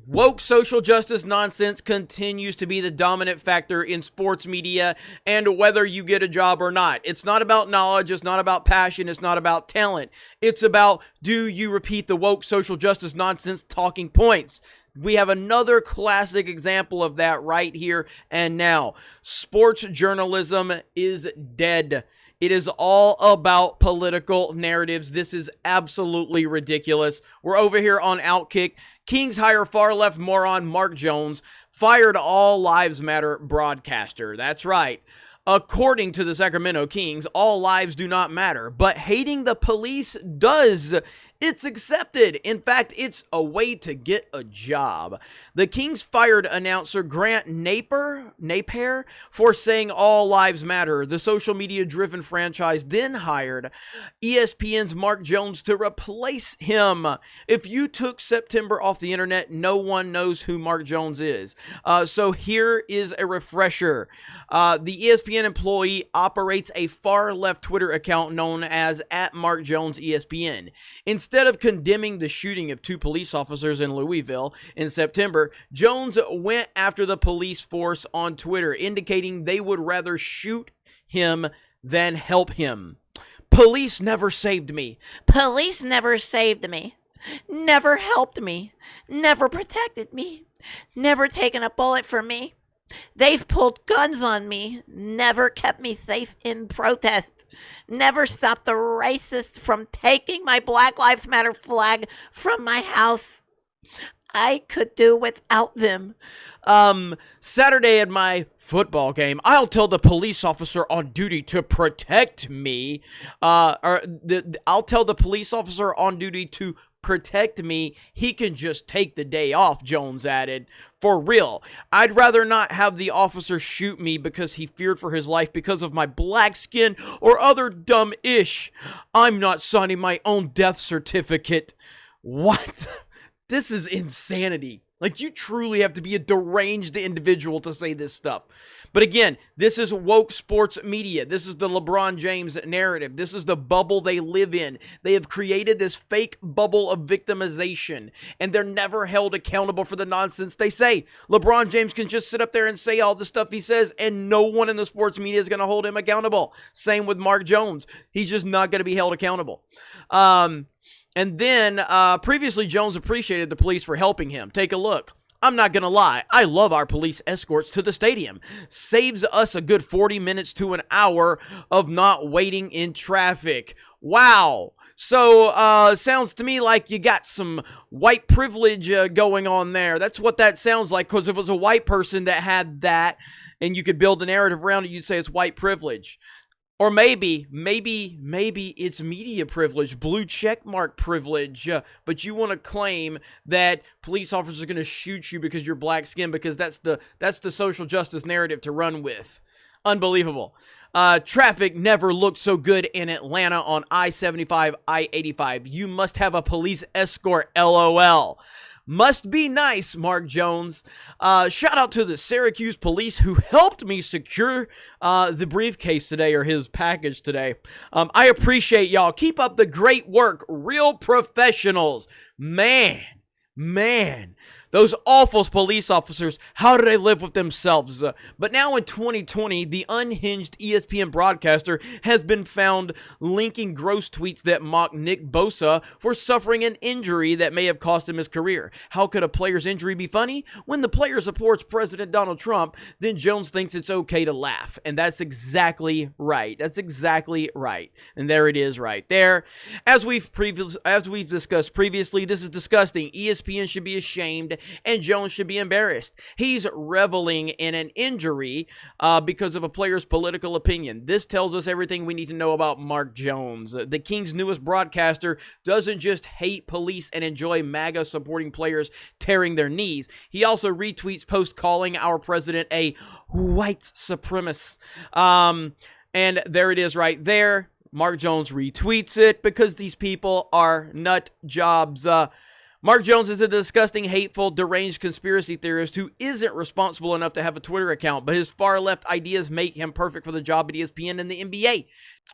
Woke social justice nonsense continues to be the dominant factor in sports media and whether you get a job or not. It's not about knowledge, it's not about passion, it's not about talent. It's about, do you repeat the woke social justice nonsense talking points? We have another classic example of that right here and now. Sports journalism is dead. It is all about political narratives. This is absolutely ridiculous. We're over here on Outkick. Kings hire far-left moron Mark Jones, fired All Lives Matter broadcaster. That's right. According to the Sacramento Kings, all lives do not matter, but hating the police does. It's accepted. In fact, it's a way to get a job. The Kings fired announcer Grant Napier for saying all lives matter. The social media-driven franchise then hired ESPN's Mark Jones to replace him. If you took September off the internet, no one knows who Mark Jones is. So here is a refresher. The ESPN employee operates a far-left Twitter account known as @MarkJonesESPN. Instead of condemning the shooting of 2 police officers in Louisville in September, Jones went after the police force on Twitter, indicating they would rather shoot him than help him. Police never saved me. Police never saved me. Never helped me. Never protected me. Never taken a bullet for me. They've pulled guns on me, never kept me safe in protest, never stopped the racists from taking my Black Lives Matter flag from my house. I could do without them. Saturday at my football game, I'll tell the police officer on duty to protect me. I'll tell the police officer on duty to protect me. He can just take the day off, Jones added. For real, I'd rather not have the officer shoot me because he feared for his life because of my black skin or other dumb ish. I'm not signing my own death certificate. What? This is insanity. Like, you truly have to be a deranged individual to say this stuff. But again, this is woke sports media. This is the LeBron James narrative. This is the bubble they live in. They have created this fake bubble of victimization, and they're never held accountable for the nonsense they say. LeBron James can just sit up there and say all the stuff he says, and no one in the sports media is going to hold him accountable. Same with Mark Jones. He's just not going to be held accountable. And then, previously, Jones appreciated the police for helping him. Take a look. I'm not going to lie. I love our police escorts to the stadium. Saves us a good 40 minutes to an hour of not waiting in traffic. Wow. So, sounds to me like you got some white privilege going on there. That's what that sounds like, because if it was a white person that had that, and you could build a narrative around it, you'd say it's white privilege. Or maybe it's media privilege, blue checkmark privilege, but you want to claim that police officers are going to shoot you because you're black skinned, because that's the social justice narrative to run with. Unbelievable. Traffic never looked so good in Atlanta on I-75, I-85. You must have a police escort, LOL. Must be nice, Mark Jones. Shout out to the Syracuse police who helped me secure the briefcase today, or his package today. I appreciate y'all. Keep up the great work. Real professionals. Man. Those awful police officers, how do they live with themselves? But now in 2020, the unhinged ESPN broadcaster has been found linking gross tweets that mock Nick Bosa for suffering an injury that may have cost him his career. How could a player's injury be funny? When the player supports President Donald Trump, then Jones thinks it's okay to laugh. And that's exactly right. That's exactly right. And there it is right there. As we've discussed previously, this is disgusting. ESPN should be ashamed, and Jones should be embarrassed. He's reveling in an injury because of a player's political opinion. This tells us everything we need to know about Mark Jones. The Kings' newest broadcaster doesn't just hate police and enjoy MAGA supporting players tearing their knees. He also retweets posts calling our president a white supremacist. And there it is right there. Mark Jones retweets it because these people are nut jobs. Mark Jones is a disgusting, hateful, deranged conspiracy theorist who isn't responsible enough to have a Twitter account, but his far-left ideas make him perfect for the job at ESPN and the NBA.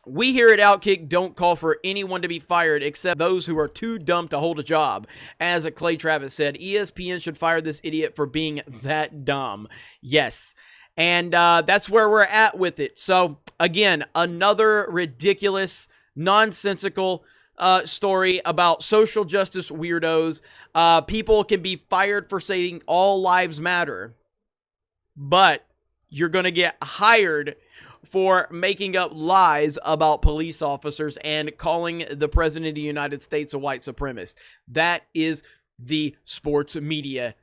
We here at Outkick don't call for anyone to be fired except those who are too dumb to hold a job. As Clay Travis said, ESPN should fire this idiot for being that dumb. Yes. And that's where we're at with it. So, again, another ridiculous, nonsensical story about social justice weirdos. People can be fired for saying all lives matter, but you're going to get hired for making up lies about police officers and calling the president of the United States a white supremacist. That is the sports media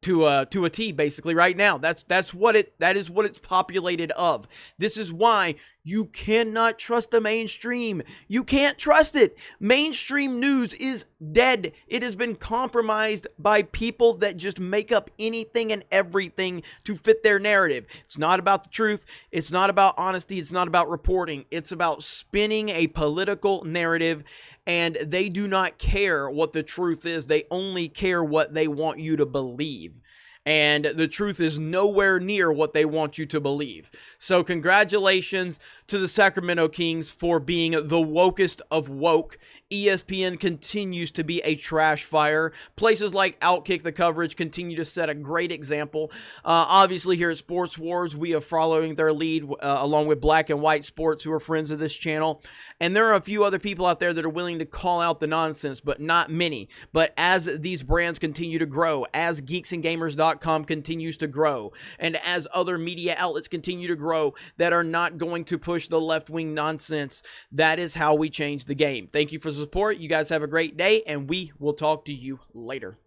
to a T, basically, right now. That is what it's populated of. This is why you cannot trust the mainstream. You can't trust it. Mainstream news is dead. It has been compromised by people that just make up anything and everything to fit their narrative. It's not about the truth. It's not about honesty. It's not about reporting. It's about spinning a political narrative, and they do not care what the truth is. They only care what they want you to believe. And the truth is nowhere near what they want you to believe. So congratulations to the Sacramento Kings for being the wokest of woke. ESPN continues to be a trash fire. Places like Outkick the coverage continue to set a great example. Obviously here at Sports Wars, we are following their lead along with Black and White Sports, who are friends of this channel. And there are a few other people out there that are willing to call out the nonsense, but not many. But as these brands continue to grow, as geeksandgamers.com continues to grow, and as other media outlets continue to grow that are not going to push the left-wing nonsense, that is how we change the game. Thank you for the support. You guys have a great day, and we will talk to you later.